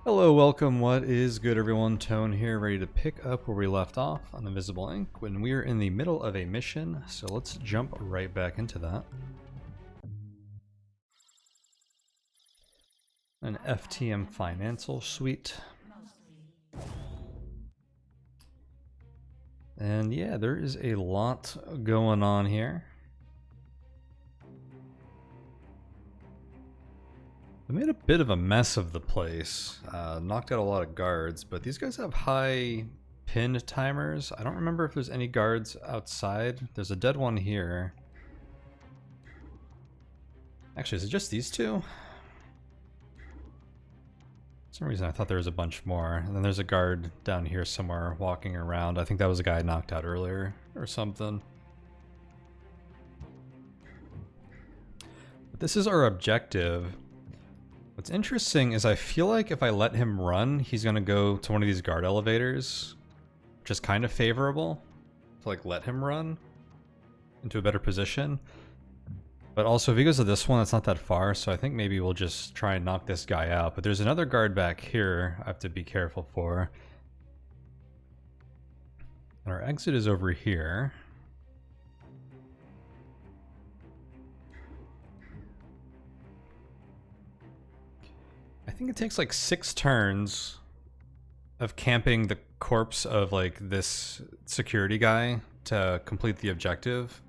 Hello, welcome. What is good, everyone? Tone here, ready to pick up where we left off on Invisible Ink when we're in the middle of a mission. So let's jump right back into that. An FTM Financial Suite. And yeah, there is a lot going on here. I made a bit of a mess of the place, knocked out a lot of guards, but these guys have high pinned timers. I don't remember if there's any guards outside. There's a dead one here. Actually, is it just these two? For some reason I thought there was a bunch more. And then there's a guard down here somewhere walking around. I think that was a guy knocked out earlier or something. But this is our objective. What's interesting is I feel like if I let him run, he's gonna go to one of these guard elevators, which is kind of favorable to like let him run into a better position. But also if he goes to this one, it's not that far, so I think maybe we'll just try and knock this guy out. But there's another guard back here I have to be careful for. And our exit is over here. I think it takes like 6 turns of camping the corpse of like this security guy to complete the objective.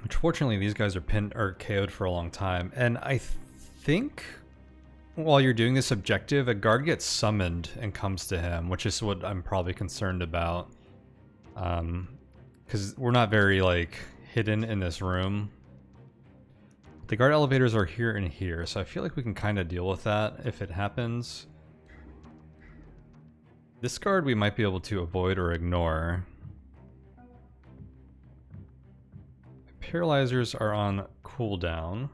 Unfortunately, these guys are pinned or KO'd for a long time, and I think while you're doing this objective, a guard gets summoned and comes to him, which is what I'm probably concerned about. Because we're not very like hidden in this room. The guard elevators are here and here, so I feel like we can kind of deal with that if it happens. This guard we might be able to avoid or ignore. Paralyzers are on cooldown.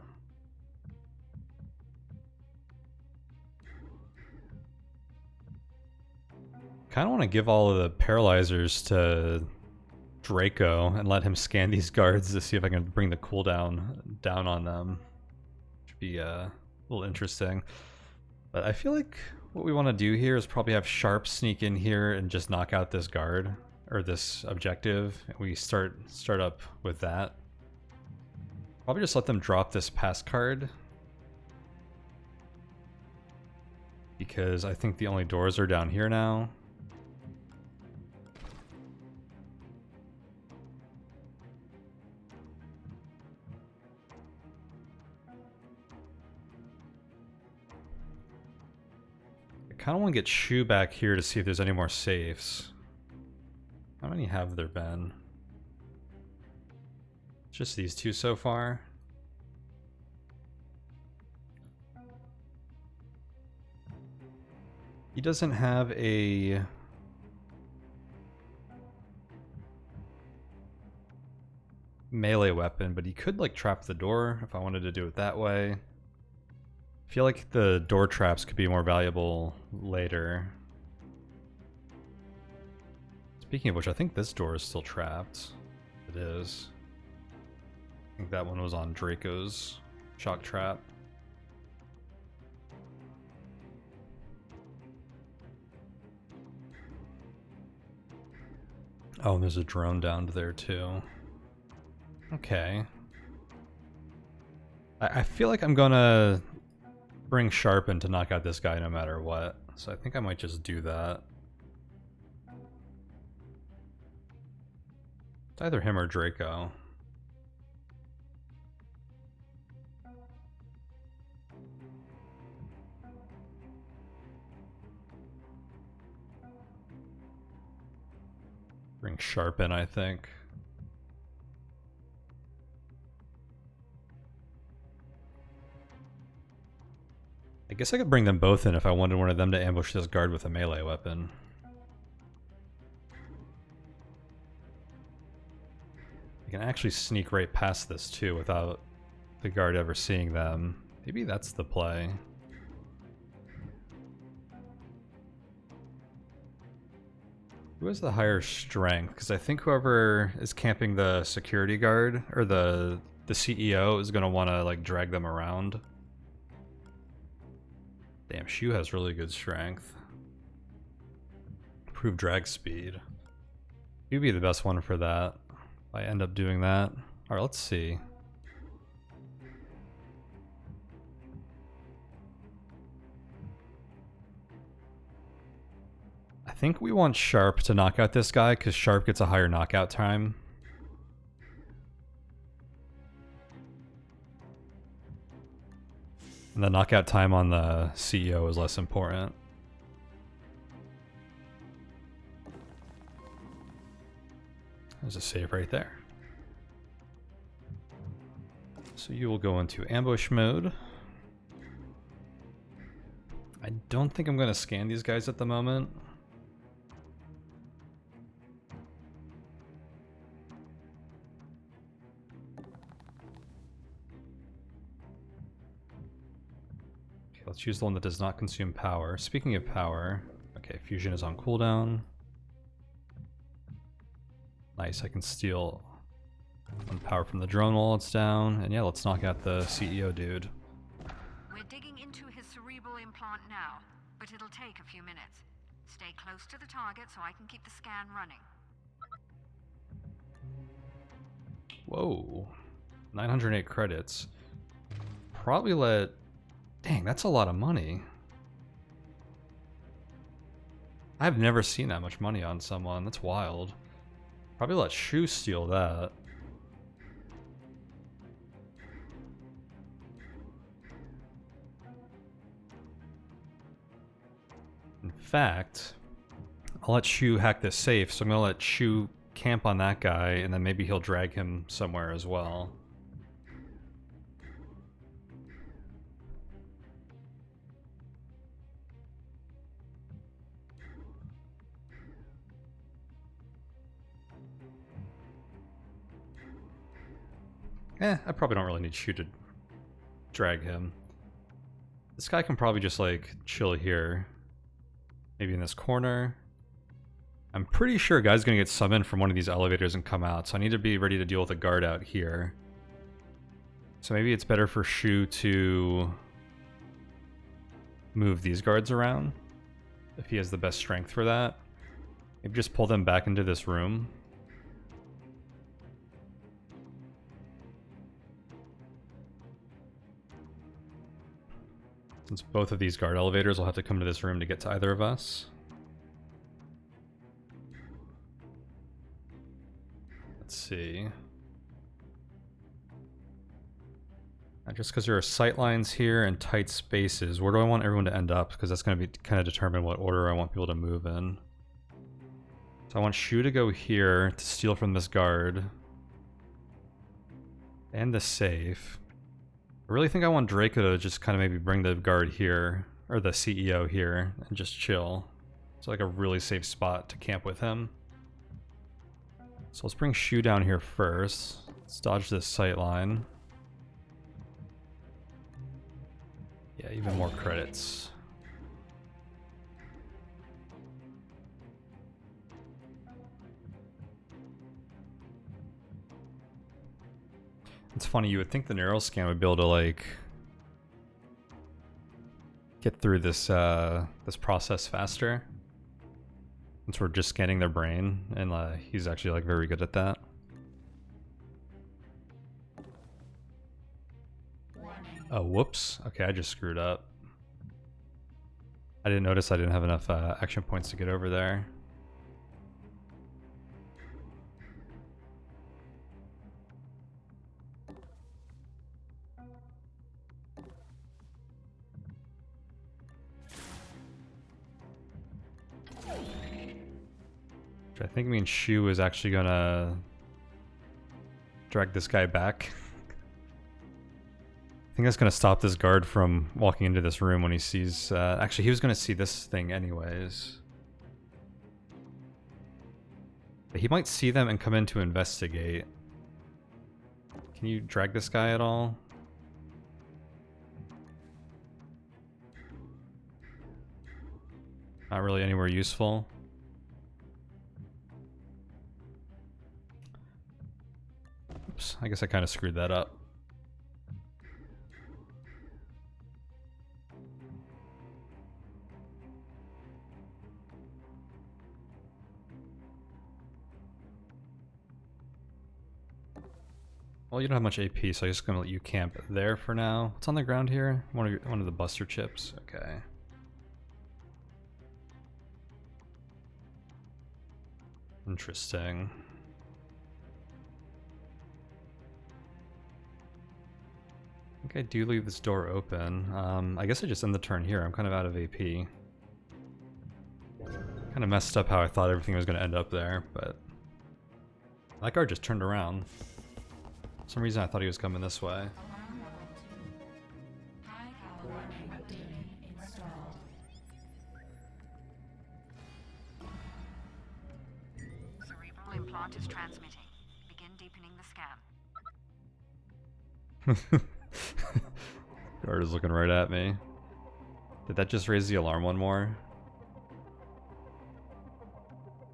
Kind of want to give all of the paralyzers to Draco and let him scan these guards to see if I can bring the cooldown down on them. Should be a little interesting. But I feel like what we want to do here is probably have Sharp sneak in here and just knock out this guard or this objective. And we start up with that. Probably just let them drop this pass card, because I think the only doors are down here now. I kind of want to get Shu back here to see if there's any more safes. How many have there been? Just these two so far. He doesn't have a melee weapon, but he could like trap the door if I wanted to do it that way. I feel like the door traps could be more valuable later. Speaking of which, I think this door is still trapped. It is. I think that one was on Draco's shock trap. Oh, and there's a drone down there too. Okay. I feel like I'm gonna bring Sharp in to knock out this guy no matter what. So I think I might just do that. It's either him or Draco. Bring Sharp in, I think. I guess I could bring them both in if I wanted one of them to ambush this guard with a melee weapon. I can actually sneak right past this too without the guard ever seeing them. Maybe that's the play. Who has the higher strength? Because I think whoever is camping the security guard or the CEO is going to want to like drag them around. Damn, Shu has really good strength. Improved drag speed. You'd be the best one for that. If I end up doing that. Alright, let's see. I think we want Sharp to knock out this guy, because Sharp gets a higher knockout time. And the knockout time on the CEO is less important. There's a save right there. So you will go into ambush mode. I don't think I'm going to scan these guys at the moment. Okay, let's use the one that does not consume power. Speaking of power, okay, fusion is on cooldown. Nice, I can steal one power from the drone while it's down. And yeah, let's knock out the CEO dude. We're digging into his cerebral implant now, but it'll take a few minutes. Stay close to the target so I can keep the scan running. Whoa. 908 credits. Probably let... Dang, that's a lot of money. I've never seen that much money on someone. That's wild. Probably let Shu steal that. In fact, I'll let Shu hack this safe, so I'm gonna let Shu camp on that guy, and then maybe he'll drag him somewhere as well. I probably don't really need Shu to drag him. This guy can probably just like chill here. Maybe in this corner. I'm pretty sure a guy's gonna get summoned from one of these elevators and come out, so I need to be ready to deal with a guard out here. So maybe it's better for Shu to move these guards around, if he has the best strength for that. Maybe just pull them back into this room. Since both of these guard elevators will have to come to this room to get to either of us. Let's see. Now just because there are sight lines here and tight spaces, where do I want everyone to end up? Because that's going to be kind of determine what order I want people to move in. So I want Shu to go here to steal from this guard. And the safe. I really think I want Draco to just kind of maybe bring the guard here, or the CEO here, and just chill. It's like a really safe spot to camp with him. So let's bring Shu down here first. Let's dodge this sight line. Yeah, even more credits. It's funny, you would think the neural scan would be able to like get through this this process faster, since we're just scanning their brain, and he's actually like very good at that. Oh, whoops. Okay, I just screwed up. I didn't notice I didn't have enough action points to get over there. I think means Shu is actually gonna drag this guy back. I think that's gonna stop this guard from walking into this room when he sees... actually, he was gonna see this thing anyways. But he might see them and come in to investigate. Can you drag this guy at all? Not really anywhere useful. Oops, I guess I kind of screwed that up. Well, you don't have much AP, so I'm just gonna let you camp there for now. What's on the ground here? One of the buster chips. Okay. Interesting. I think I do leave this door open. I guess I just end the turn here. I'm kind of out of AP. Kind of messed up how I thought everything was going to end up there, but that guard just turned around. For some reason I thought he was coming this way. Cerebral implant is transmitting. Begin deepening the scan. Guard is looking right at me. Did that just raise the alarm one more?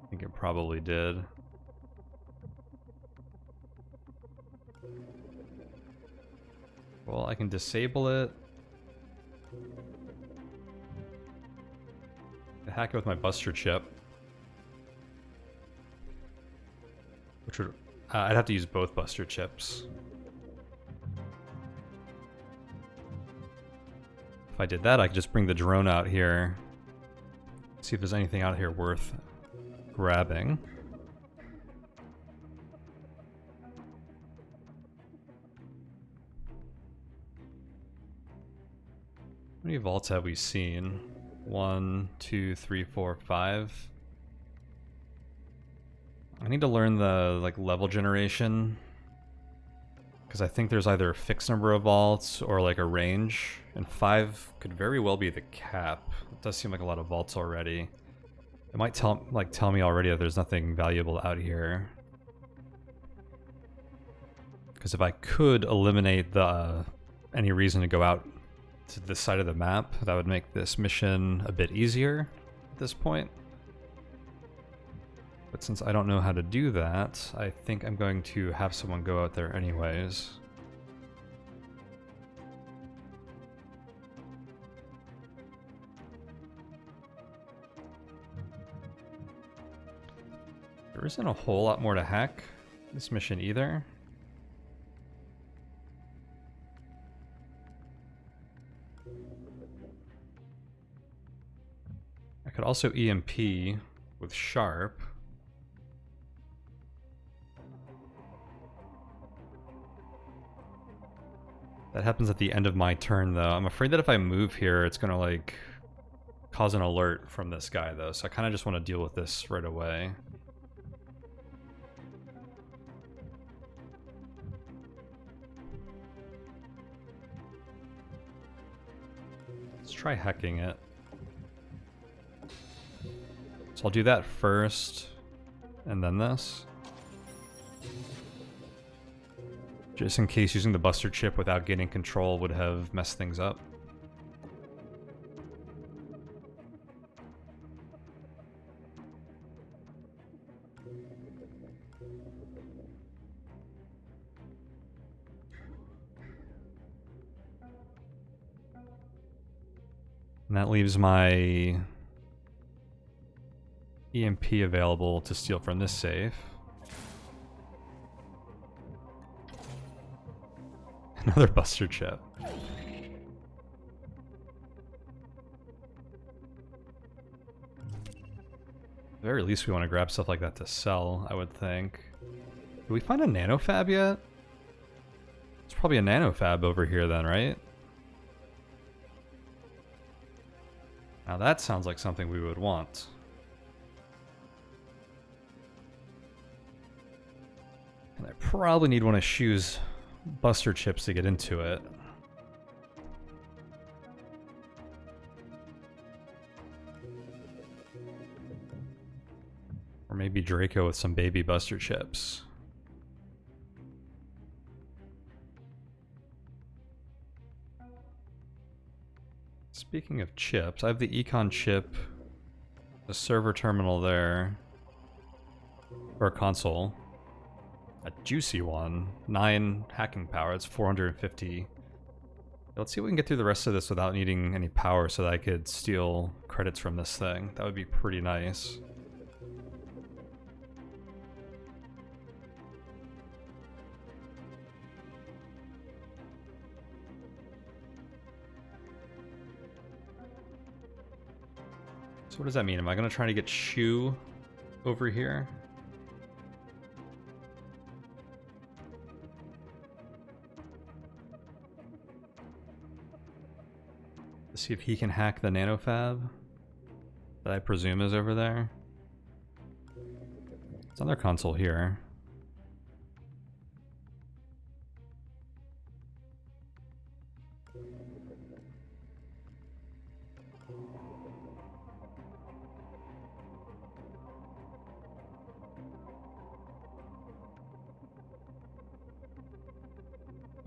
I think it probably did. Well, I can disable it. I hack it with my buster chip. Which would... I'd have to use both buster chips. If I did that, I could just bring the drone out here. See if there's anything out here worth grabbing. How many vaults have we seen? 1, 2, 3, 4, 5. I need to learn the level generation, because I think there's either a fixed number of vaults or like a range, and 5 could very well be the cap. It does seem like a lot of vaults already. It might tell me already that there's nothing valuable out here. Because if I could eliminate the any reason to go out to this side of the map, that would make this mission a bit easier at this point. But since I don't know how to do that, I think I'm going to have someone go out there anyways. There isn't a whole lot more to hack this mission either. I could also EMP with Sharp. That happens at the end of my turn though. I'm afraid that if I move here, it's gonna like cause an alert from this guy though, so I kind of just want to deal with this right away. Let's try hacking it. So I'll do that first, and then this. Just in case using the buster chip without gaining control would have messed things up. And that leaves my EMP available to steal from this safe. Another buster chip. At the very least we want to grab stuff like that to sell, I would think. Did we find a nanofab yet? It's probably a nanofab over here then, right? Now that sounds like something we would want. And I probably need one of Shu's buster chips to get into it. Or maybe Draco with some baby buster chips. Speaking of chips, I have the Econ chip, the server terminal there, or console. A juicy one. 9 hacking power. It's 450. Let's see if we can get through the rest of this without needing any power so that I could steal credits from this thing. That would be pretty nice. So what does that mean? Am I going to try to get Shu over here? To see if he can hack the nanofab that I presume is over there. It's on their console here.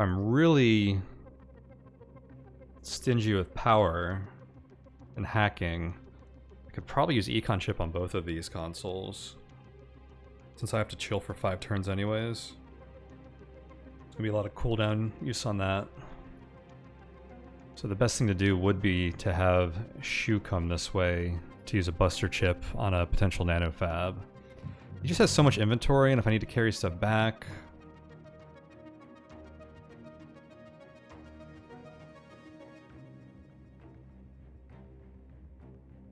I'm really stingy with power and hacking. I could probably use econ chip on both of these consoles, since I have to chill for 5 turns anyways. There's gonna be a lot of cooldown use on that. So the best thing to do would be to have Shu come this way to use a buster chip on a potential nanofab. He just has so much inventory, and if I need to carry stuff back...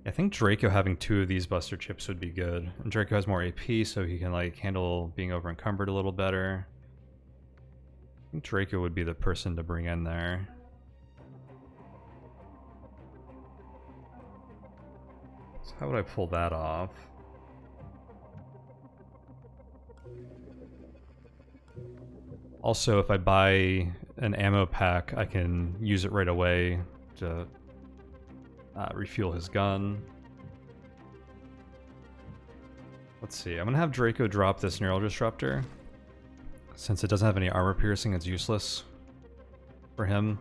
I think Draco having 2 of these buster chips would be good. And Draco has more AP, so he can like handle being over encumbered a little better. I think Draco would be the person to bring in there. So how would I pull that off? Also, if I buy an ammo pack, I can use it right away to refuel his gun. Let's see, I'm gonna have Draco drop this neural disruptor. Since it doesn't have any armor piercing, it's useless for him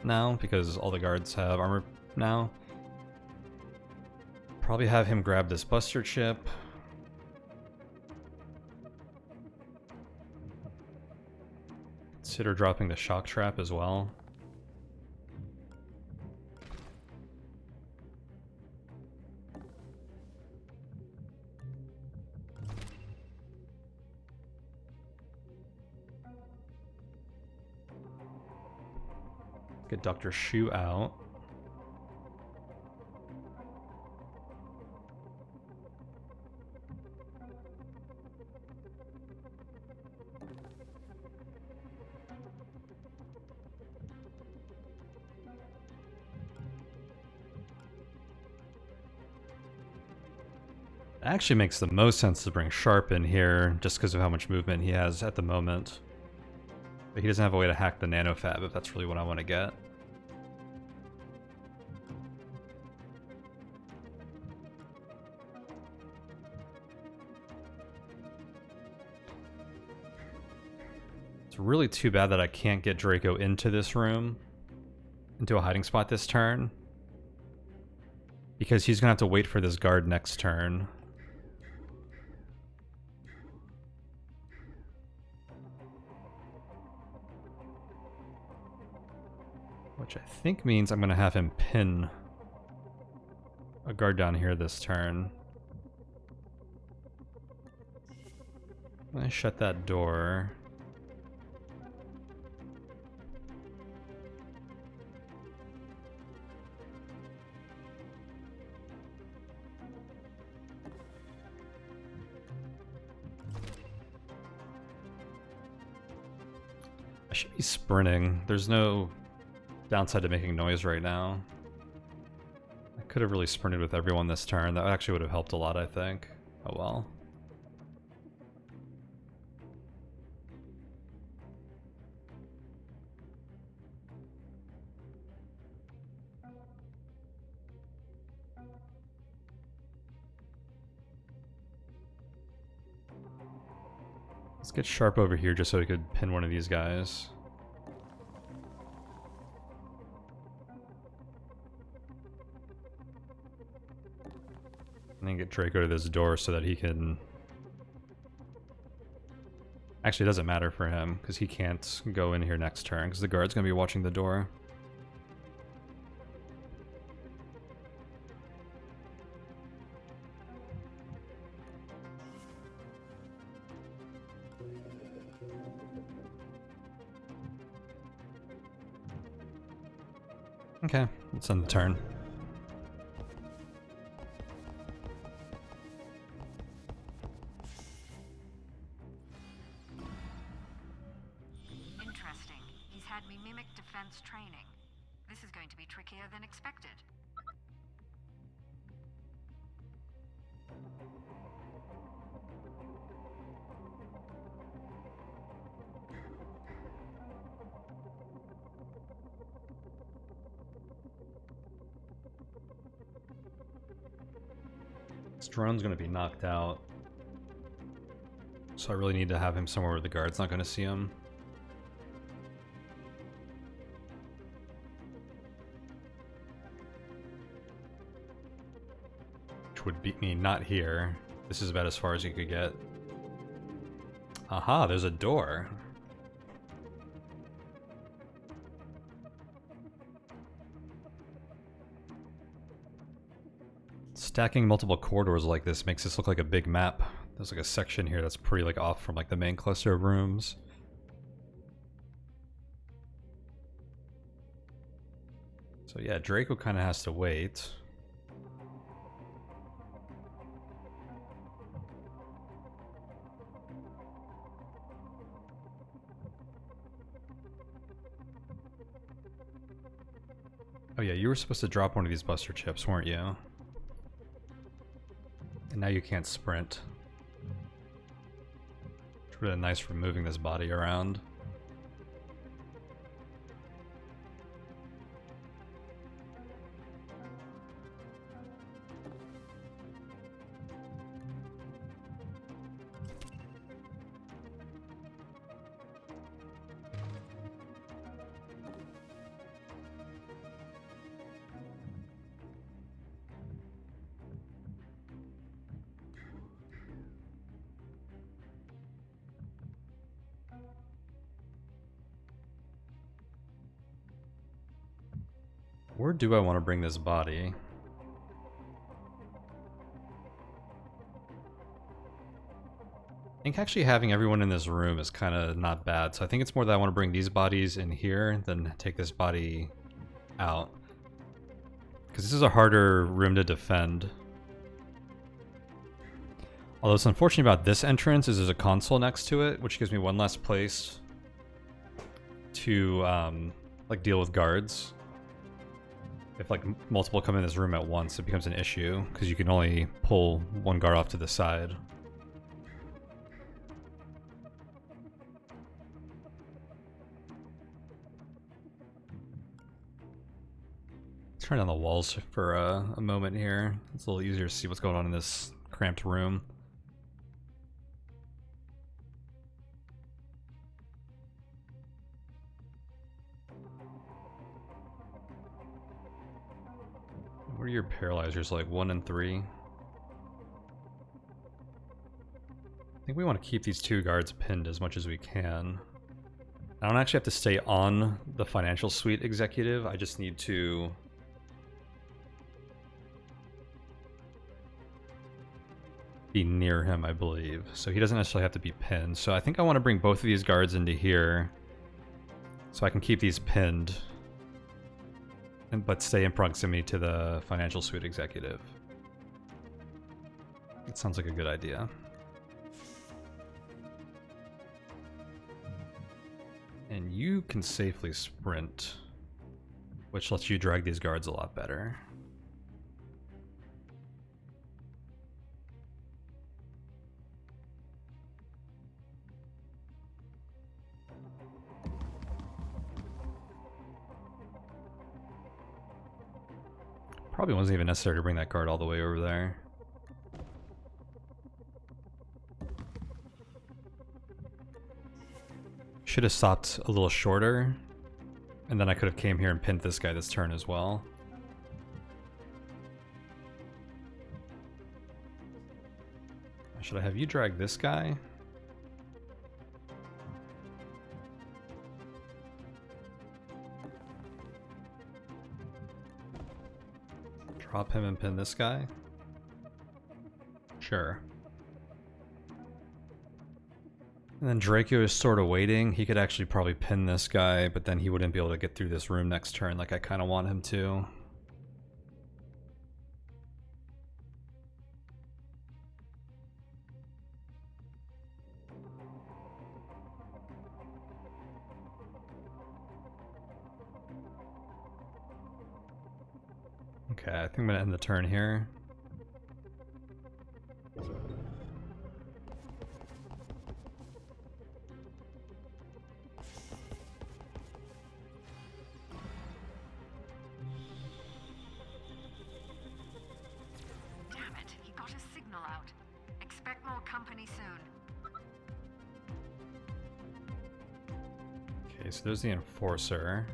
now, because all the guards have armor now. Probably have him grab this buster chip. Consider dropping the shock trap as well. Get Dr. Shu out. It actually makes the most sense to bring Sharp in here, just because of how much movement he has at the moment. But he doesn't have a way to hack the nanofab if that's really what I want to get. It's really too bad that I can't get Draco into this room, into a hiding spot this turn, because he's going to have to wait for this guard next turn. Which I think means I'm going to have him pin a guard down here this turn. I shut that door. I should be sprinting. There's no downside to making noise right now. I could have really sprinted with everyone this turn. That actually would have helped a lot, I think. Oh well. Let's get Sharp over here just so we could pin one of these guys. And then get Draco to this door so that he can... Actually, it doesn't matter for him, because he can't go in here next turn, because the guard's going to be watching the door. Okay, let's end the turn. This is going to be trickier than expected. This drone's going to be knocked out. So I really need to have him somewhere where the guard's not going to see him. Which would beat me not here. This is about as far as you could get. Aha, there's a door. Stacking multiple corridors like this makes this look like a big map. There's like a section here that's pretty like off from like the main cluster of rooms. So yeah, Draco kind of has to wait. Oh yeah, you were supposed to drop one of these buster chips, weren't you? And now you can't sprint. It's really nice for moving this body around. Where do I want to bring this body? I think actually having everyone in this room is kind of not bad. So I think it's more that I want to bring these bodies in here than take this body out. Because this is a harder room to defend. Although what's unfortunate about this entrance is there's a console next to it, which gives me one less place to like deal with guards. If like multiple come in this room at once, it becomes an issue because you can only pull one guard off to the side. Let's turn down the walls for a moment here. It's a little easier to see what's going on in this cramped room. What are your paralyzers like? 1 and 3? I think we want to keep these two guards pinned as much as we can. I don't actually have to stay on the financial suite executive. I just need to be near him, I believe. So he doesn't necessarily have to be pinned. So I think I want to bring both of these guards into here so I can keep these pinned. But stay in proximity to the financial suite executive. It sounds like a good idea. And you can safely sprint, which lets you drag these guards a lot better. Probably wasn't even necessary to bring that guard all the way over there. Should have stopped a little shorter, and then I could have came here and pinned this guy this turn as well. Should I have you drag this guy? Drop him and pin this guy? Sure. And then Draco is sort of waiting. He could actually probably pin this guy, but then he wouldn't be able to get through this room next turn like I kind of want him to. Okay, I think I'm gonna end the turn here. Damn it, he got his signal out. Expect more company soon. Okay, so there's the enforcer.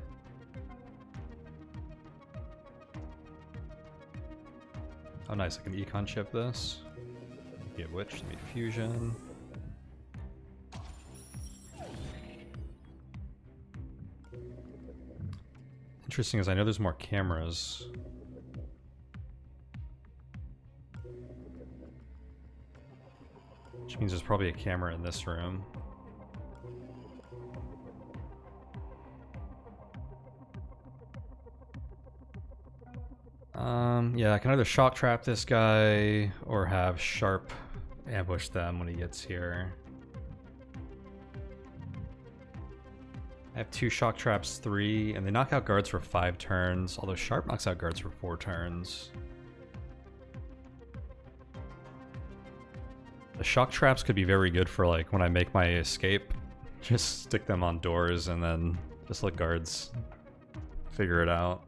Oh nice, I can econ chip this. Get which, need fusion. Interesting is I know there's more cameras. Which means there's probably a camera in this room. Yeah, I can either shock trap this guy or have Sharp ambush them when he gets here. I have 2 shock traps, 3, and they knock out guards for 5 turns, although Sharp knocks out guards for 4 turns. The shock traps could be very good for like when I make my escape. Just stick them on doors and then just let guards figure it out.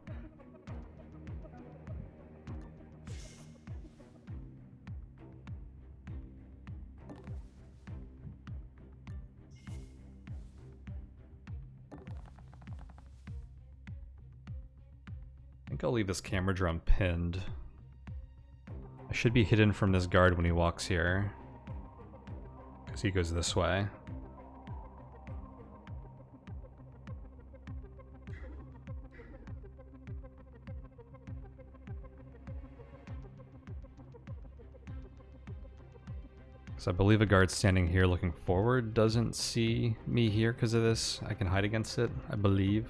I think I'll leave this camera drum pinned. I should be hidden from this guard when he walks here, because he goes this way. So I believe a guard standing here looking forward doesn't see me here because of this. I can hide against it, I believe.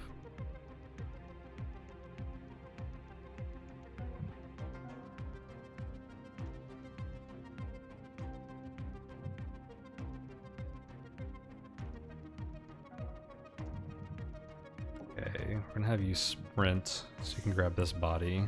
Okay, we're gonna have you sprint so you can grab this body.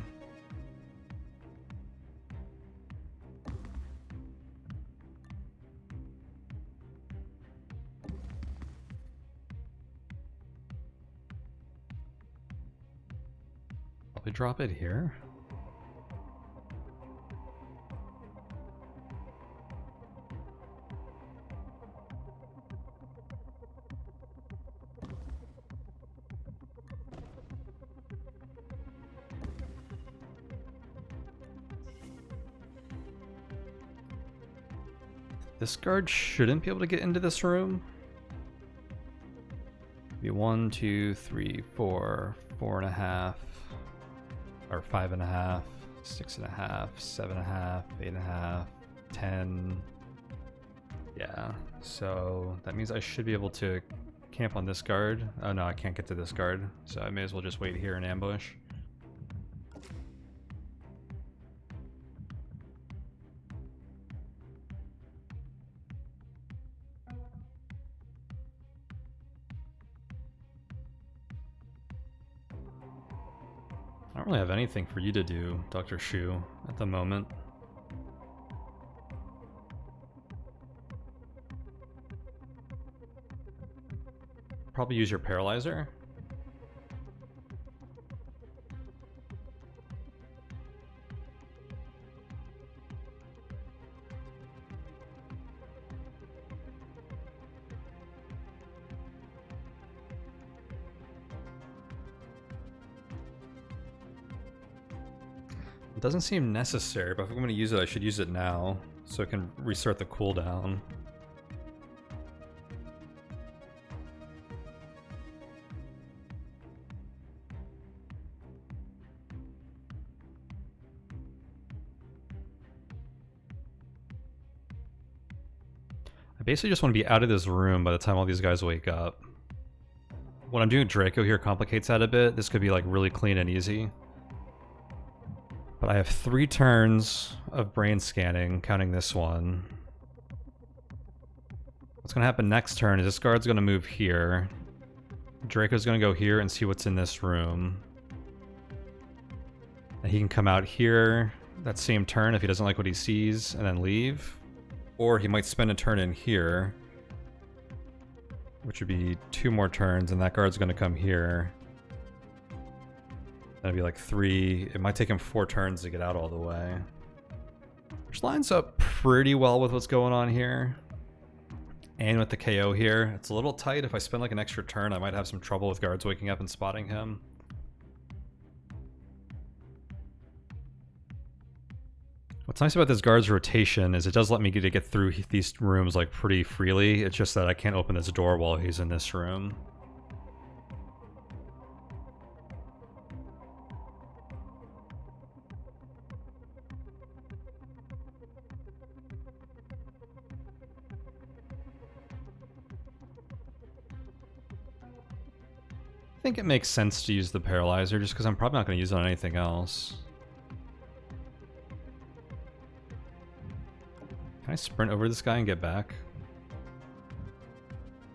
Probably drop it here. This guard shouldn't be able to get into this room. Be 1, 2, 3, 4, 4.5, or 5.5, 6.5, 7.5, 8.5, 10. Yeah, so that means I should be able to camp on this guard. Oh no, I can't get to this guard, so I may as well just wait here and ambush. I don't really have anything for you to do, Dr. Shu, at the moment. Probably use your paralyzer. It doesn't seem necessary, but if I'm going to use it, I should use it now, so I can restart the cooldown. I basically just want to be out of this room by the time all these guys wake up. What I'm doing with Draco here complicates that a bit. This could be like really clean and easy. But I have 3 turns of brain scanning, counting this one. What's going to happen next turn is this guard's going to move here. Draco's going to go here and see what's in this room. And he can come out here that same turn if he doesn't like what he sees and then leave. Or he might spend a turn in here, which would be 2 more turns, and that guard's going to come here. That'd be like 3. It might take him 4 turns to get out all the way. Which lines up pretty well with what's going on here. And with the KO here. It's a little tight. If I spend like an extra turn, I might have some trouble with guards waking up and spotting him. What's nice about this guard's rotation is it does let me get through these rooms like pretty freely. It's just that I can't open this door while he's in this room. I think it makes sense to use the paralyzer just because I'm probably not going to use it on anything else. Can I sprint over this guy and get back?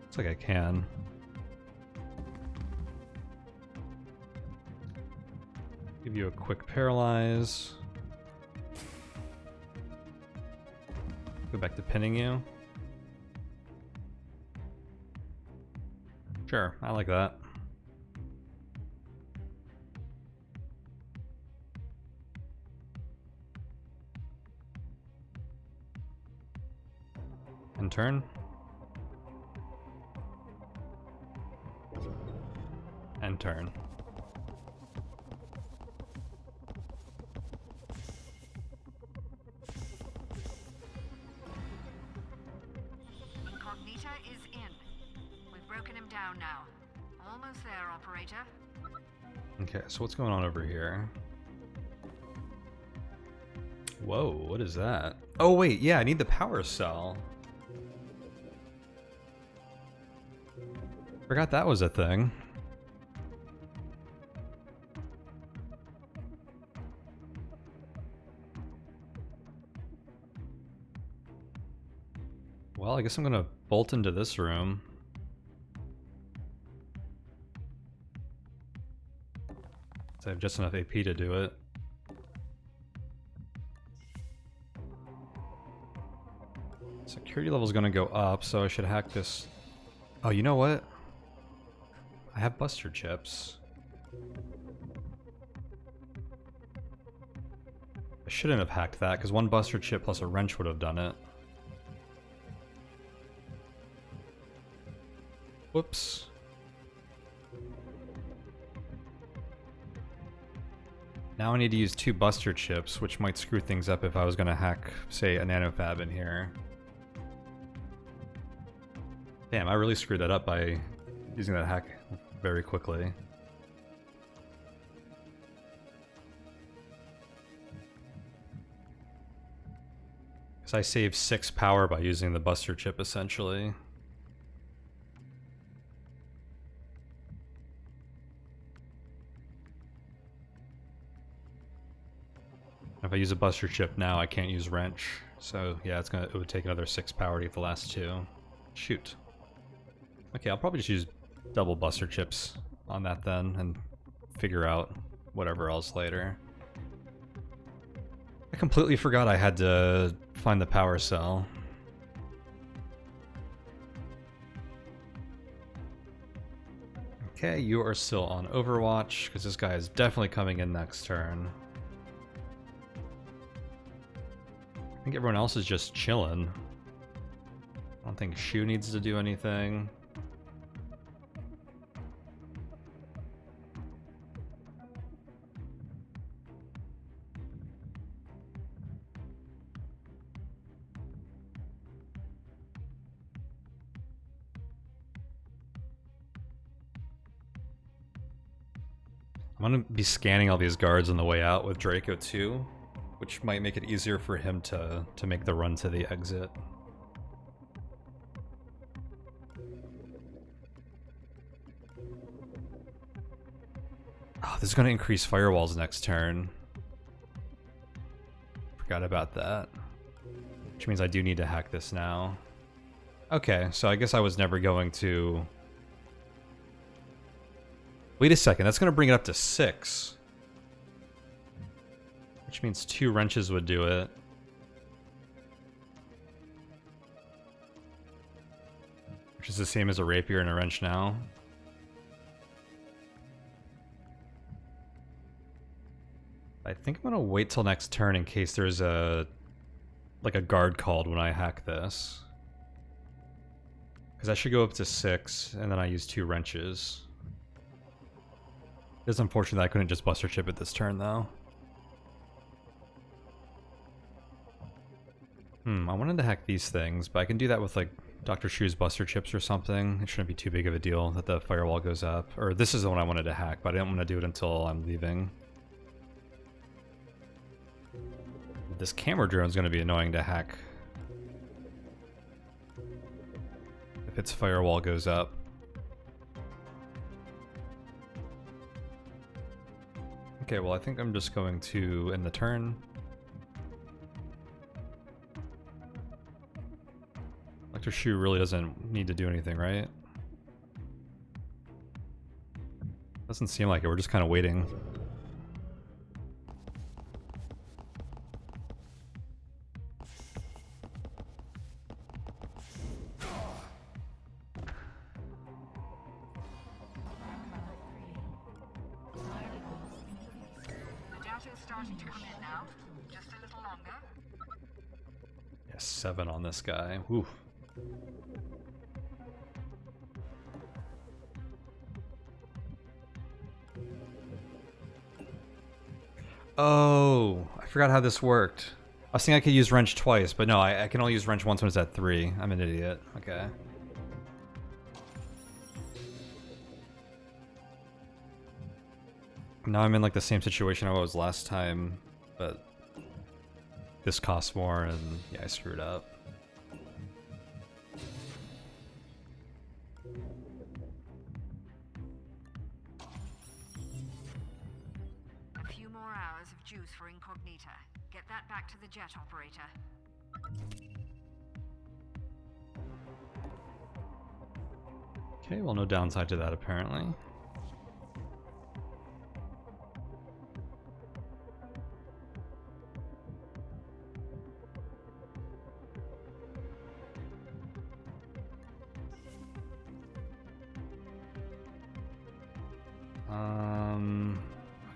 Looks like I can. Give you a quick paralyze. Go back to pinning you. Sure, I like that. And turn. And turn. Incognita is in. We've broken him down now. Almost there, operator. Okay, so what's going on over here? Whoa, what is that? Oh wait, yeah, I need the power cell. Forgot that was a thing. Well, I guess I'm gonna bolt into this room. So I have just enough AP to do it. Security level is gonna go up, so I should hack this. Oh, you know what? I have buster chips. I shouldn't have hacked that, because 1 buster chip plus a wrench would have done it. Whoops. Now I need to use 2 buster chips, which might screw things up if I was going to hack, say, a nanofab in here. Damn, I really screwed that up by using that hack very quickly. Because I saved 6 power by using the buster chip, essentially. If I use a buster chip now, I can't use wrench. So yeah, it would take another 6 power to get the last 2. Shoot. Okay, I'll probably just use double buster chips on that then and figure out whatever else later. I completely forgot I had to find the power cell. Okay, you are still on Overwatch because this guy is definitely coming in next turn. I think everyone else is just chilling. I don't think Shu needs to do anything. I'm gonna be scanning all these guards on the way out with Draco too, which might make it easier for him to make the run to the exit. Oh, this is gonna increase firewalls next turn. Forgot about that. Which means I do need to hack this now. Okay, so I guess I was never going to... Wait a second, that's gonna bring it up to 6. Which means 2 wrenches would do it. Which is the same as a rapier and a wrench now. I think I'm gonna wait till next turn in case there's a guard called when I hack this. Because I should go up to 6, and then I use 2 wrenches. It's unfortunate that I couldn't just buster chip it this turn, though. I wanted to hack these things, but I can do that with, like, Dr. Shu's buster chips or something. It shouldn't be too big of a deal that the firewall goes up. Or this is the one I wanted to hack, but I didn't want to do it until I'm leaving. This camera drone is going to be annoying to hack if its firewall goes up. Okay, well I think I'm just going to end the turn. Dr. Shu really doesn't need to do anything, right? Doesn't seem like it, we're just kind of waiting. Starting to come in now. Just a little longer. Yeah, 7 on this guy. Oof. Oh, I forgot how this worked. I was thinking I could use wrench twice, but no, I can only use wrench once when it's at 3. I'm an idiot. Okay. Now I'm in like the same situation I was last time, but this costs more and yeah, I screwed up. A few more hours of juice for Incognita. Get that back to the jet operator. Okay, well no downside to that apparently.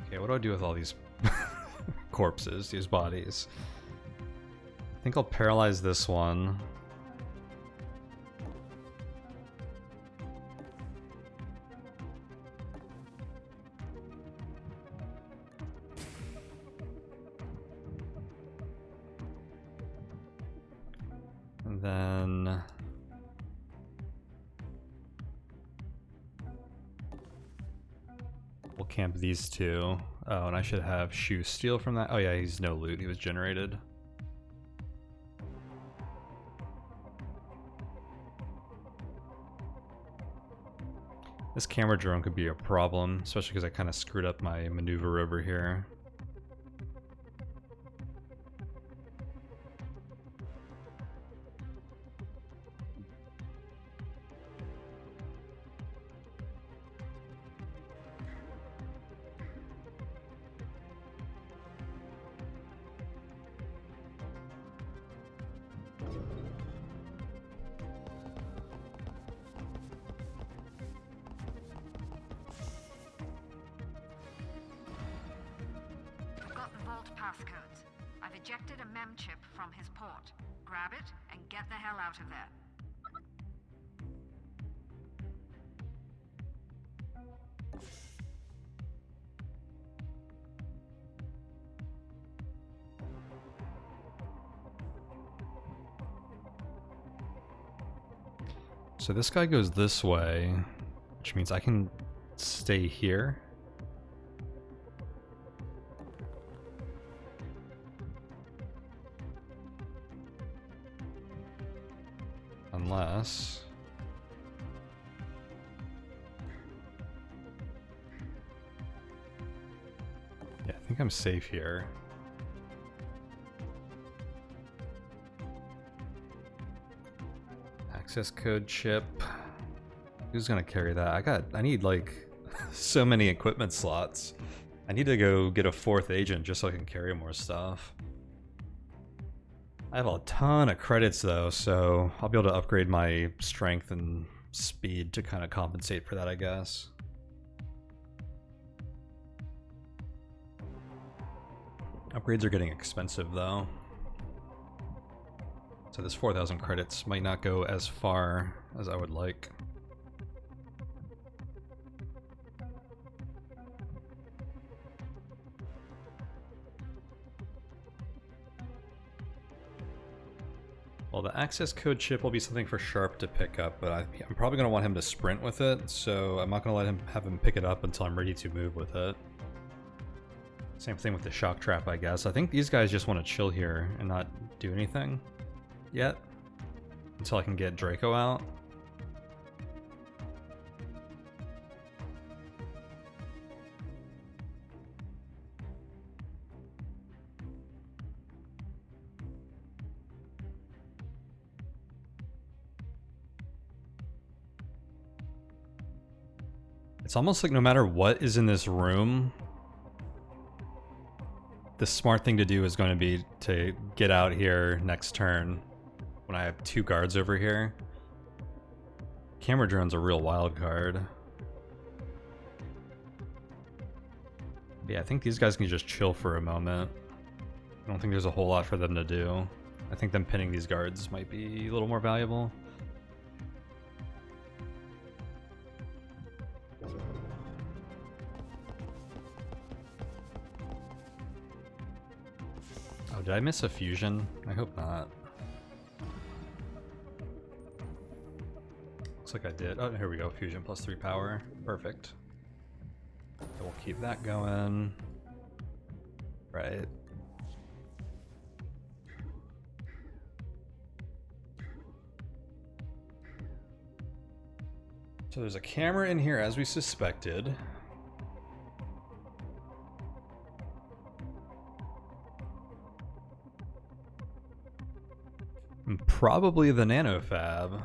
Okay, what do I do with all these corpses, these bodies? I think I'll paralyze this one. And then we'll camp these 2. Oh, and I should have Shu steal from that. Oh yeah, he's no loot. He was generated. This camera drone could be a problem, especially because I kind of screwed up my maneuver over here. Passcodes. I've ejected a mem chip from his port. Grab it and get the hell out of there. So this guy goes this way, which means I can stay here. Unless... yeah, I think I'm safe here. Access code chip. Who's gonna carry that? I need like so many equipment slots. I need to go get a 4th agent just so I can carry more stuff. I have a ton of credits though, so I'll be able to upgrade my strength and speed to kind of compensate for that, I guess. Upgrades are getting expensive though. So this 4,000 credits might not go as far as I would like. Well, the access code chip will be something for Sharp to pick up, but I'm probably going to want him to sprint with it, so I'm not going to have him pick it up until I'm ready to move with it. Same thing with the shock trap, I guess. I think these guys just want to chill here and not do anything yet until I can get Draco out. It's almost like no matter what is in this room, the smart thing to do is going to be to get out here next turn when I have 2 guards over here. Camera drone's a real wild card. But yeah, I think these guys can just chill for a moment. I don't think there's a whole lot for them to do. I think them pinning these guards might be a little more valuable. Oh, did I miss a fusion? I hope not. Looks like I did. Oh, here we go. Fusion plus 3 power. Perfect. So we'll keep that going. Right. So there's a camera in here as we suspected. And probably the nanofab.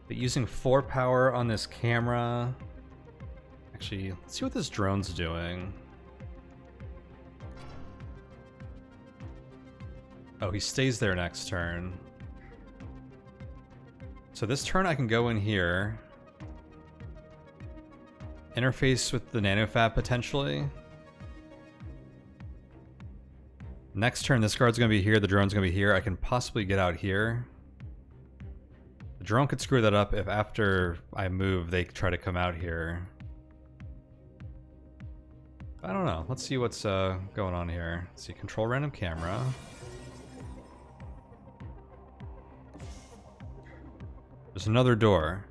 But using 4 power on this camera... Actually, let's see what this drone's doing. Oh, he stays there next turn. So this turn I can go in here. Interface with the nanofab potentially. Next turn this guard's going to be here, the drone's going to be here. I can possibly get out here. The drone could screw that up if after I move they try to come out here. I don't know. Let's see what's going on here. Let's see, control random camera. There's another door.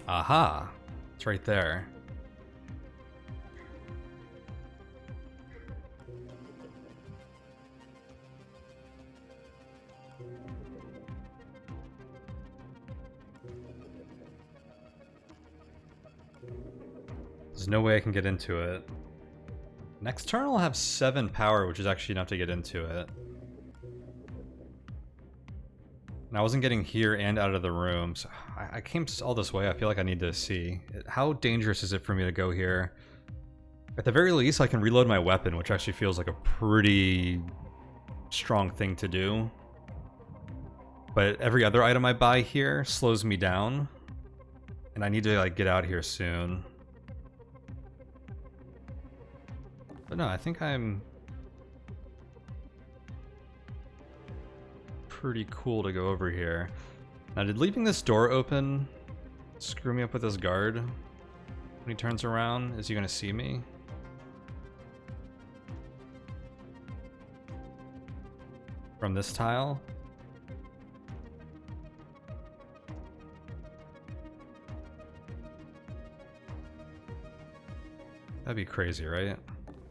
Aha! It's right there. There's no way I can get into it. Next turn I'll have 7 power, which is actually enough to get into it. And I wasn't getting here and out of the room, so I came all this way. I feel like I need to see. How dangerous is it for me to go here? At the very least, I can reload my weapon, which actually feels like a pretty strong thing to do. But every other item I buy here slows me down. And I need to like get out here soon. But no, I think I'm pretty cool to go over here. Now, did leaving this door open screw me up with this guard? When he turns around, is he gonna see me? From this tile? That'd be crazy, right?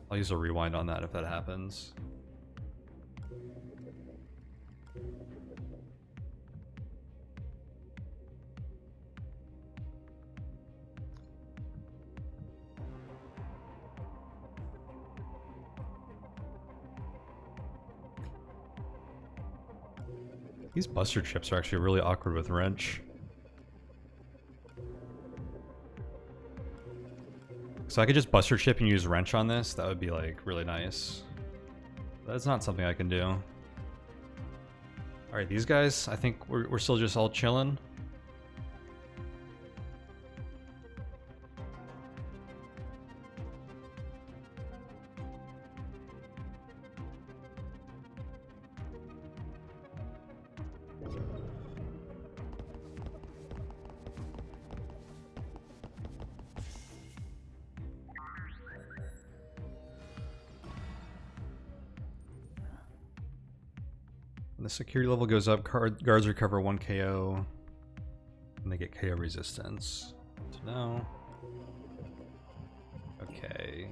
I'll use a rewind on that if that happens. These buster chips are actually really awkward with wrench. So I could just buster chip and use wrench on this. That would be like really nice. That's not something I can do. Alright, these guys, I think we're still just all chilling. When the security level goes up, guards recover 1 KO, and they get KO resistance. So now, okay.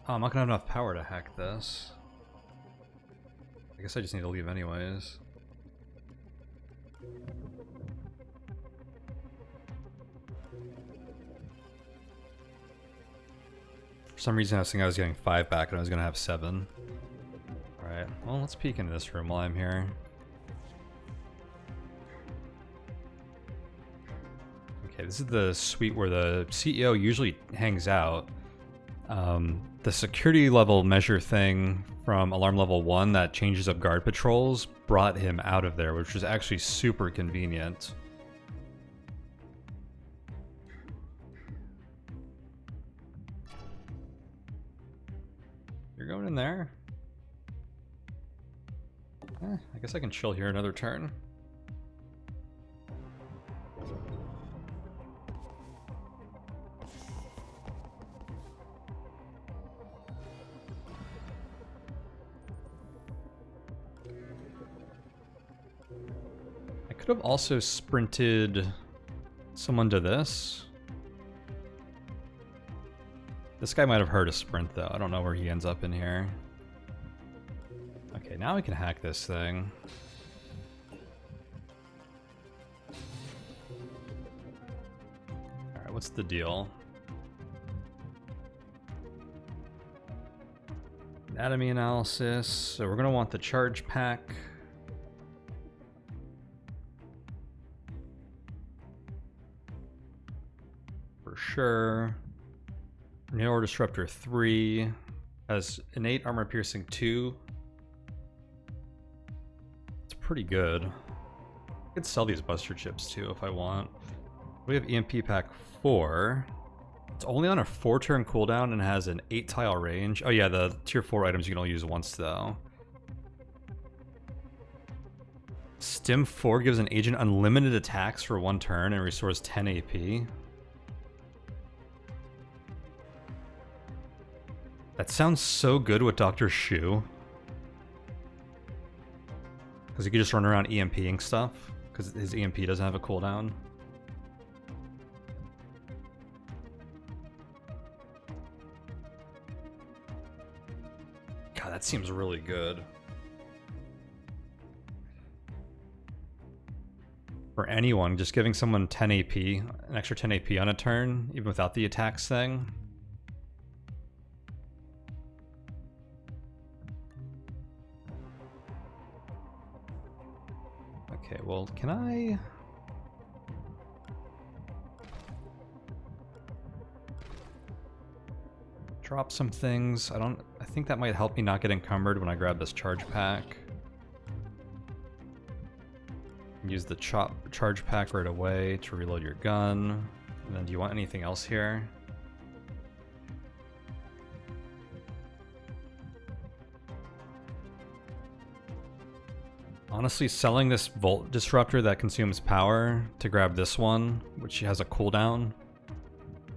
Oh, I'm not gonna have enough power to hack this. I guess I just need to leave anyways. For some reason I was thinking I was getting 5 back and I was gonna have 7. Alright, well, let's peek into this room while I'm here. Okay, this is the suite where the CEO usually hangs out. The security level measure thing from alarm level 1 that changes up guard patrols brought him out of there, which was actually super convenient. You're going in there? I guess I can chill here another turn. I could have also sprinted someone to this. This guy might have heard a sprint though. I don't know where he ends up in here. Okay, now we can hack this thing. Alright, what's the deal? Anatomy analysis. So we're going to want the charge pack. For sure. Tornado Disruptor 3 has innate armor piercing 2. It's pretty good. I could sell these buster chips too if I want. We have EMP pack 4. It's only on a 4-turn cooldown and has an 8-tile range. Oh yeah, the tier 4 items you can only use once though. Stim 4 gives an agent unlimited attacks for 1 turn and restores 10 AP. That sounds so good with Dr. Shu. Because he could just run around EMPing stuff. Because his EMP doesn't have a cooldown. God, that seems really good. For anyone, just giving someone 10 AP, an extra 10 AP on a turn, even without the attacks thing. Okay, well, can I... drop some things? I think that might help me not get encumbered when I grab this charge pack. Use the charge pack right away to reload your gun. And then do you want anything else here? Honestly, selling this Volt Disruptor that consumes power to grab this one, which has a cooldown,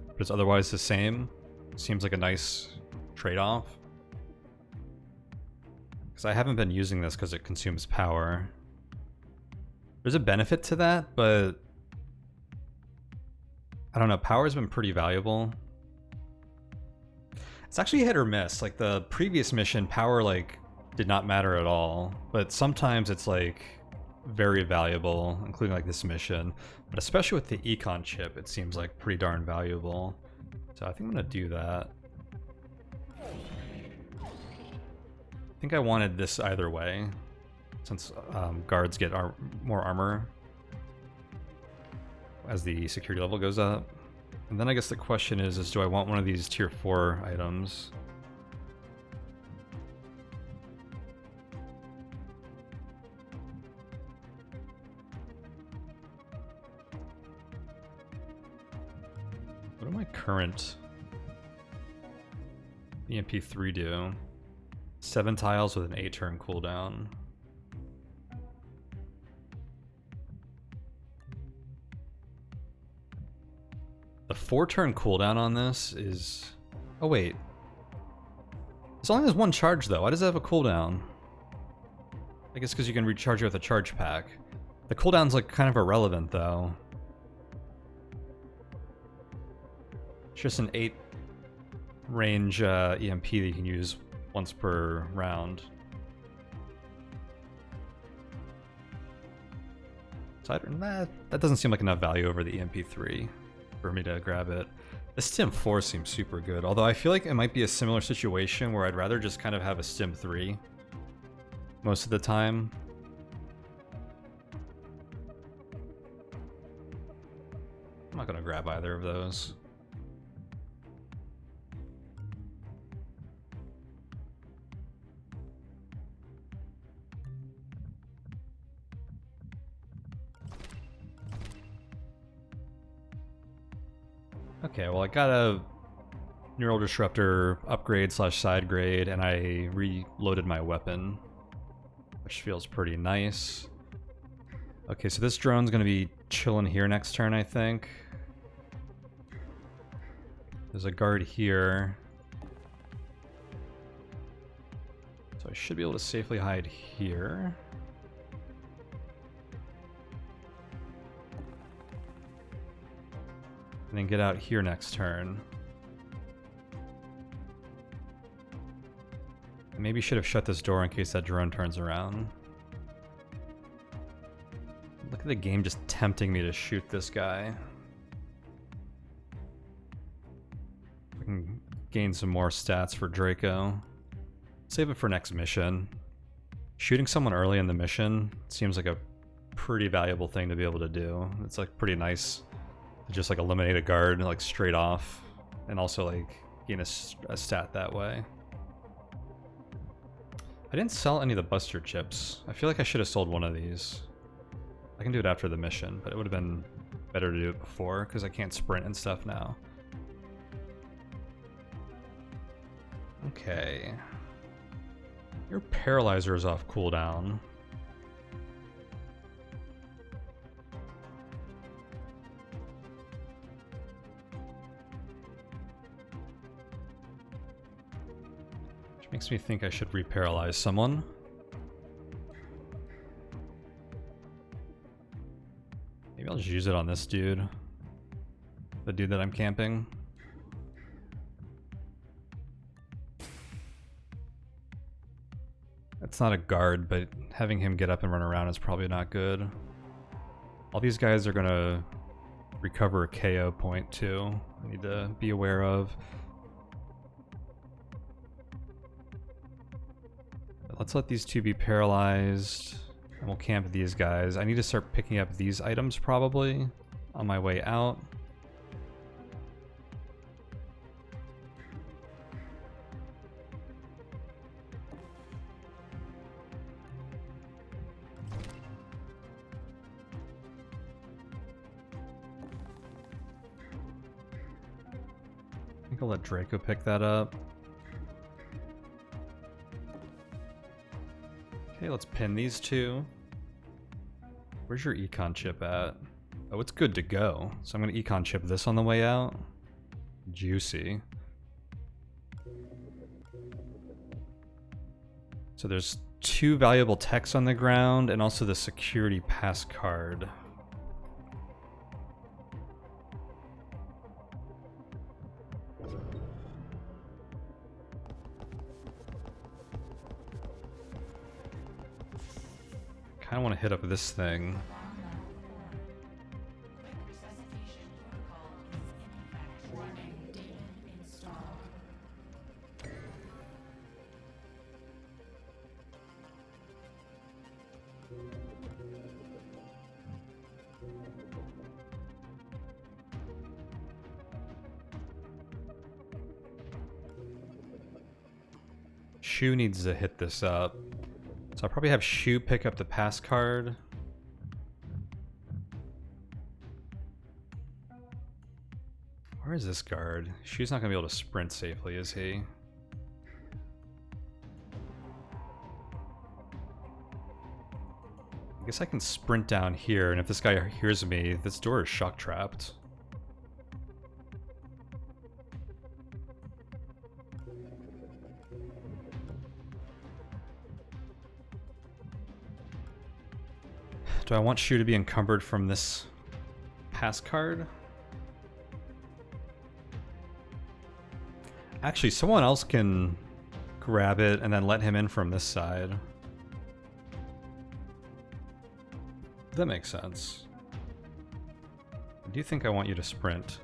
but is otherwise the same, seems like a nice trade-off. Because I haven't been using this because it consumes power. There's a benefit to that, but I don't know, power's been pretty valuable. It's actually hit or miss. Like the previous mission, power like did not matter at all, but sometimes it's like very valuable, including like this mission. But especially with the econ chip, it seems like pretty darn valuable. So I think I'm gonna do that. I think I wanted this either way. since guards get more armor as the security level goes up. And then I guess the question is do I want one of these tier 4 items? What do my current EMP3 do? 7 tiles with an 8-turn cooldown. The 4-turn cooldown on this is... Oh wait. This only has 1 charge though. Why does it have a cooldown? I guess because you can recharge it with a charge pack. The cooldown's like kind of irrelevant though. It's just an 8 range EMP that you can use once per round. So that doesn't seem like enough value over the EMP3 for me to grab it. The Stim 4 seems super good, although I feel like it might be a similar situation where I'd rather just kind of have a Stim 3 most of the time. I'm not gonna grab either of those. Okay, well I got a Neural Disruptor upgrade / side grade, and I reloaded my weapon, which feels pretty nice. Okay, so this drone's gonna be chilling here next turn, I think. There's a guard here. So I should be able to safely hide here. And then get out here next turn. Maybe should have shut this door in case that drone turns around. Look at the game just tempting me to shoot this guy. I can gain some more stats for Draco. Save it for next mission. Shooting someone early in the mission seems like a pretty valuable thing to be able to do. It's like pretty nice. Just like eliminate a guard like straight off, and also like gain a stat that way. I didn't sell any of the buster chips. I feel like I should have sold one of these. I can do it after the mission, but it would have been better to do it before because I can't sprint and stuff now. Okay. Your paralyzer is off cooldown. Makes me think I should reparalyze someone. Maybe I'll just use it on this dude. The dude that I'm camping. That's not a guard, but having him get up and run around is probably not good. All these guys are gonna recover a KO point too. I need to be aware of. Let's let these two be paralyzed, and we'll camp these guys. I need to start picking up these items probably on my way out. I think I'll let Draco pick that up. Okay, let's pin these two. Where's your econ chip at? Oh, it's good to go. So I'm gonna econ chip this on the way out. Juicy. So there's 2 valuable techs on the ground and also the security pass card. I don't want to hit up this thing. Shu needs to hit this up. So I'll probably have Shu pick up the pass card. Where is this guard? Shu's not going to be able to sprint safely, is he? I guess I can sprint down here, and if this guy hears me, this door is shock trapped. Do I want Shu to be encumbered from this pass card? Actually, someone else can grab it and then let him in from this side. That makes sense. I do think I want you to sprint.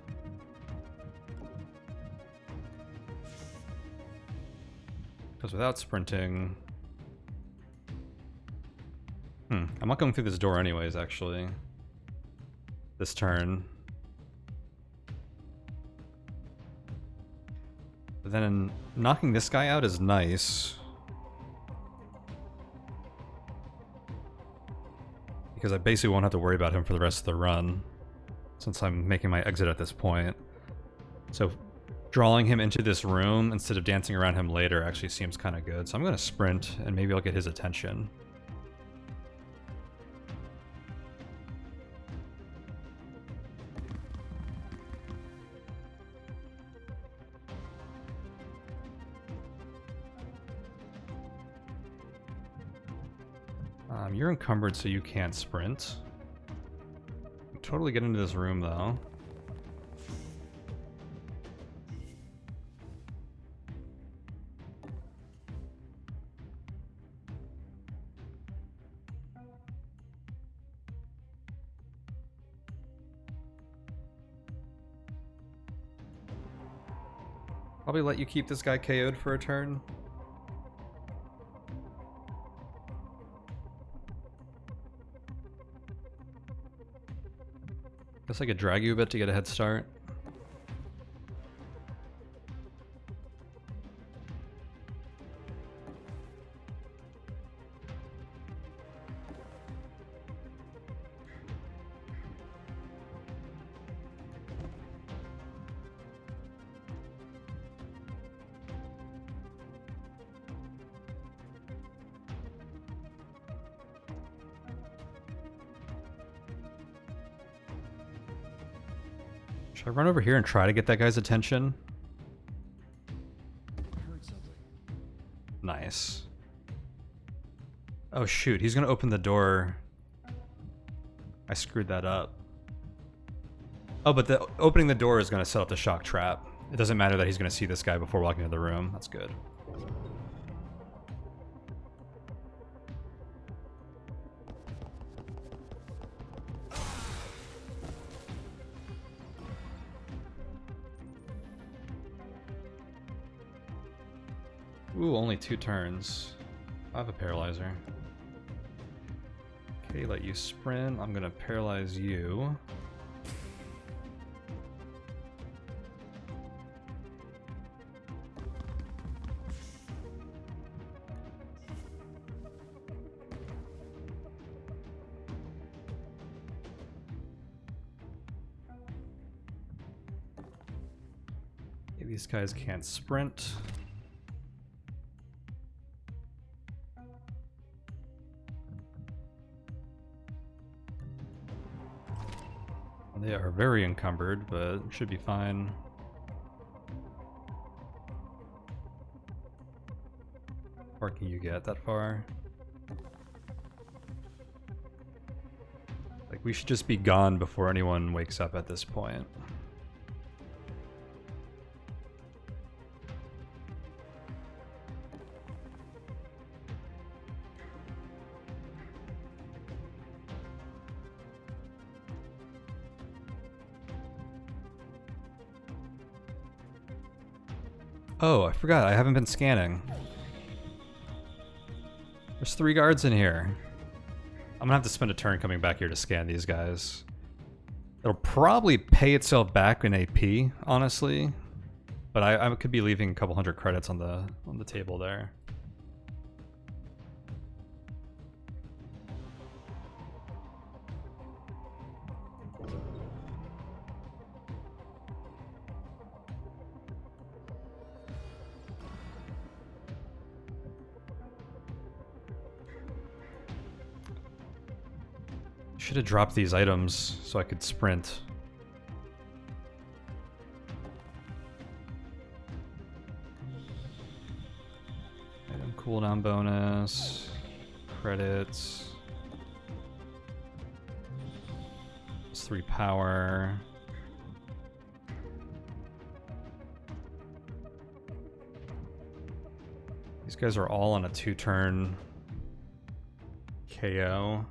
Because without sprinting... I'm not going through this door anyways, actually. This turn. But then knocking this guy out is nice. Because I basically won't have to worry about him for the rest of the run, since I'm making my exit at this point. So drawing him into this room instead of dancing around him later actually seems kind of good. So I'm going to sprint, and maybe I'll get his attention. You're encumbered, so you can't sprint. Totally get into this room, though. Probably let you keep this guy KO'd for a turn. Guess I could drag you a bit to get a head start. Should I run over here and try to get that guy's attention? I heard something. Nice. Oh shoot, he's gonna open the door. I screwed that up. Oh, but the opening the door is gonna set up the shock trap. It doesn't matter that he's gonna see this guy before walking into the room. That's good. Ooh, only 2 turns. I have a paralyzer. Okay, let you sprint. I'm gonna paralyze you. Okay, these guys can't sprint. They are very encumbered, but should be fine. Or can you get that far? Like, we should just be gone before anyone wakes up at this point. Oh, I forgot, I haven't been scanning. There's 3 guards in here. I'm gonna have to spend a turn coming back here to scan these guys. It'll probably pay itself back in AP, honestly. But I could be leaving a couple hundred credits on the table there. Should have dropped these items so I could sprint. Item cooldown bonus, credits, +3 power. These guys are all on a 2-turn KO.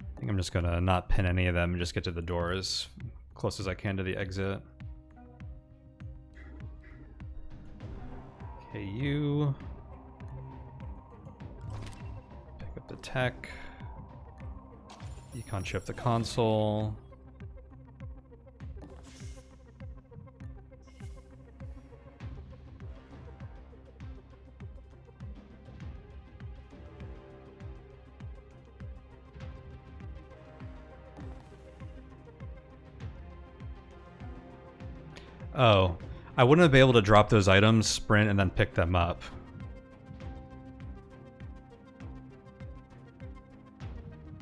I think I'm just gonna not pin any of them and just get to the door as close as I can to the exit. KU. Pick up the tech. Econ chip the console. Oh, I wouldn't have been able to drop those items, sprint, and then pick them up.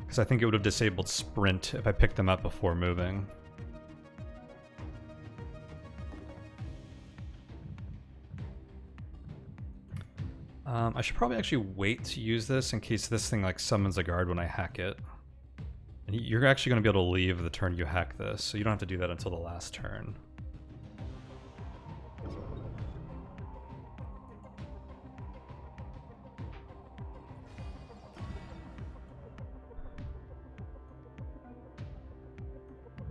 Because I think it would have disabled sprint if I picked them up before moving. I should probably actually wait to use this in case this thing like summons a guard when I hack it. And you're actually going to be able to leave the turn you hack this, so you don't have to do that until the last turn.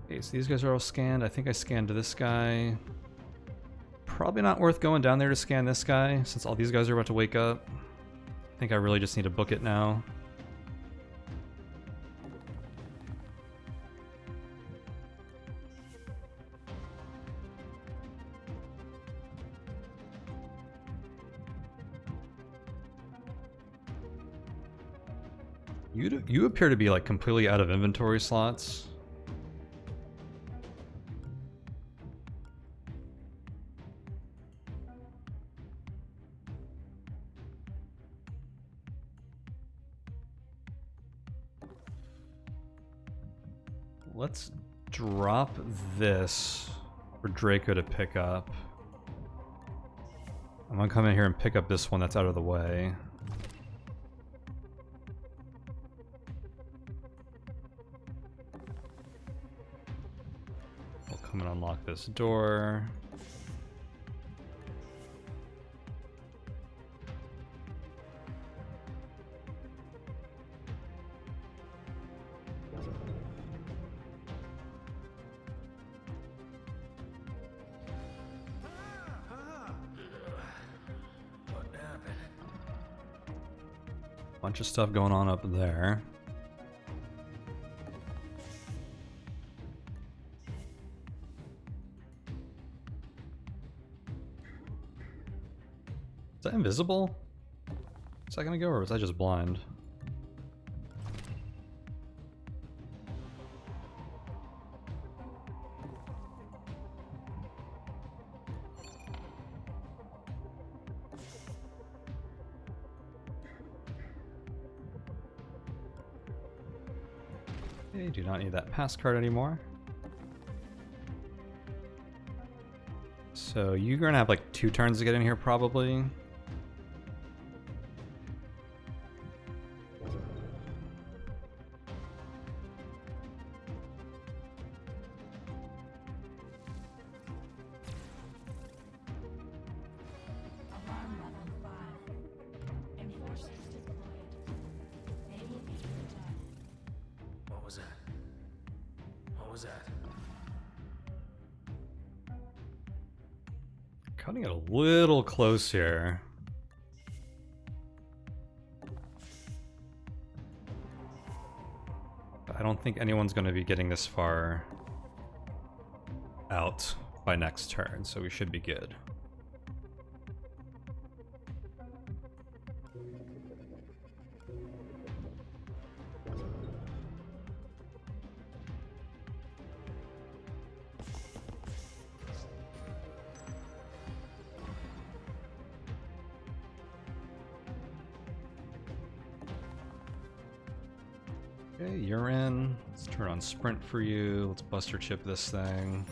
Okay, so these guys are all scanned. I think I scanned this guy. Probably not worth going down there to scan this guy, since all these guys are about to wake up. I think I really just need to book it now. You appear to be like completely out of inventory slots. Let's drop this for Draco to pick up. I'm gonna come in here and pick up this one that's out of the way. We'll come and unlock this door. Bunch of stuff going on up there. Is that invisible a second ago, or was I just blind? Okay, do not need that pass card anymore. So you're gonna have like 2 turns to get in here probably. Cutting it a little close here. I don't think anyone's going to be getting this far out by next turn, so we should be good. Okay, you're in. Let's turn on sprint for you. Let's buster chip this thing.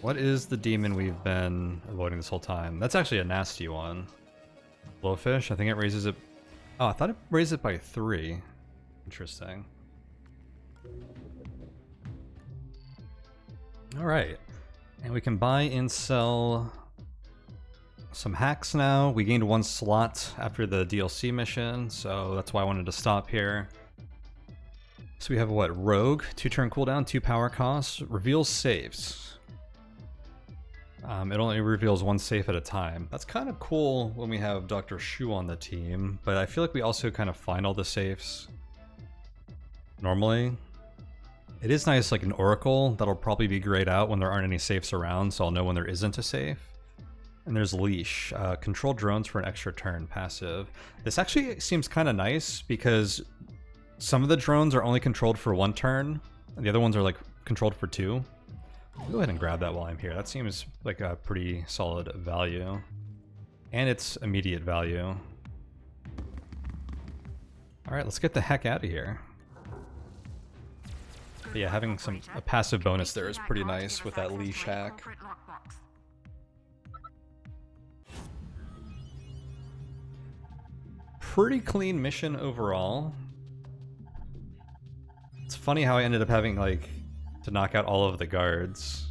What is the demon we've been avoiding this whole time? That's actually a nasty one. Blowfish, I think it raises it... Oh, I thought it raised it by 3. Interesting. Alright. And we can buy and sell some hacks now. We gained 1 slot after the DLC mission, so that's why I wanted to stop here. So we have what? Rogue, 2 turn cooldown, 2 power costs, reveals saves. It only reveals 1 safe at a time. That's kind of cool when we have Dr. Shu on the team, but I feel like we also kind of find all the safes normally. It is nice, like an oracle, that'll probably be grayed out when there aren't any safes around, so I'll know when there isn't a safe. And there's leash, control drones for an extra turn, passive. This actually seems kind of nice because some of the drones are only controlled for 1 turn, and the other ones are like controlled for 2. I'll go ahead and grab that while I'm here. That seems like a pretty solid value. And it's immediate value. Alright, let's get the heck out of here. But yeah, having a passive bonus there is pretty nice with that leash hack. Pretty clean mission overall. It's funny how I ended up having, like, to knock out all of the guards.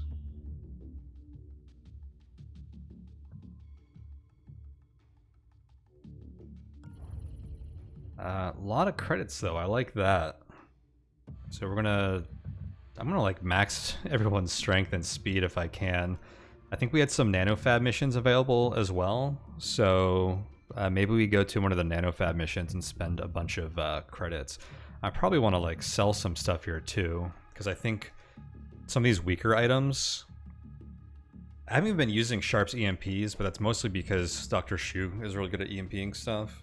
A lot of credits though, I like that. So I'm gonna like max everyone's strength and speed if I can. I think we had some nanofab missions available as well, so maybe we go to one of the nanofab missions and spend a bunch of credits. I probably want to like sell some stuff here too, because I think some of these weaker items, I haven't even been using Sharp's EMPs, but that's mostly because Dr. Shu is really good at EMPing stuff.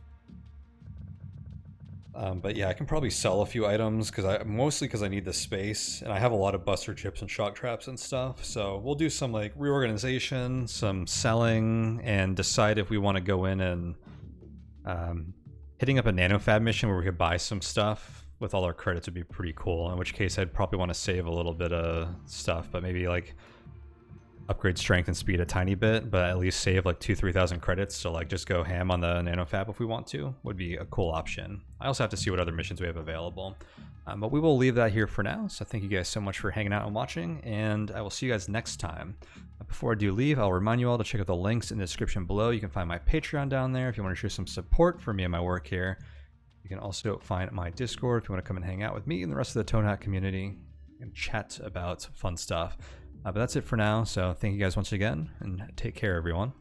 But yeah, I can probably sell a few items mostly because I need the space, and I have a lot of buster chips and shock traps and stuff. So we'll do some like reorganization, some selling, and decide if we want to go in and hitting up a nanofab mission where we could buy some stuff with all our credits would be pretty cool. In which case, I'd probably want to save a little bit of stuff, but maybe like upgrade strength and speed a tiny bit, but at least save like 2,000-3,000 credits to like just go ham on the nanofab if we want to, would be a cool option. I also have to see what other missions we have available, but we will leave that here for now. So thank you guys so much for hanging out and watching, and I will see you guys next time. Before I do leave, I'll remind you all to check out the links in the description below. You can find my Patreon down there if you want to show some support for me and my work here. You can also find my Discord if you want to come and hang out with me and the rest of the tonehack community and chat about fun stuff. But that's it for now, so thank you guys once again, and take care, everyone.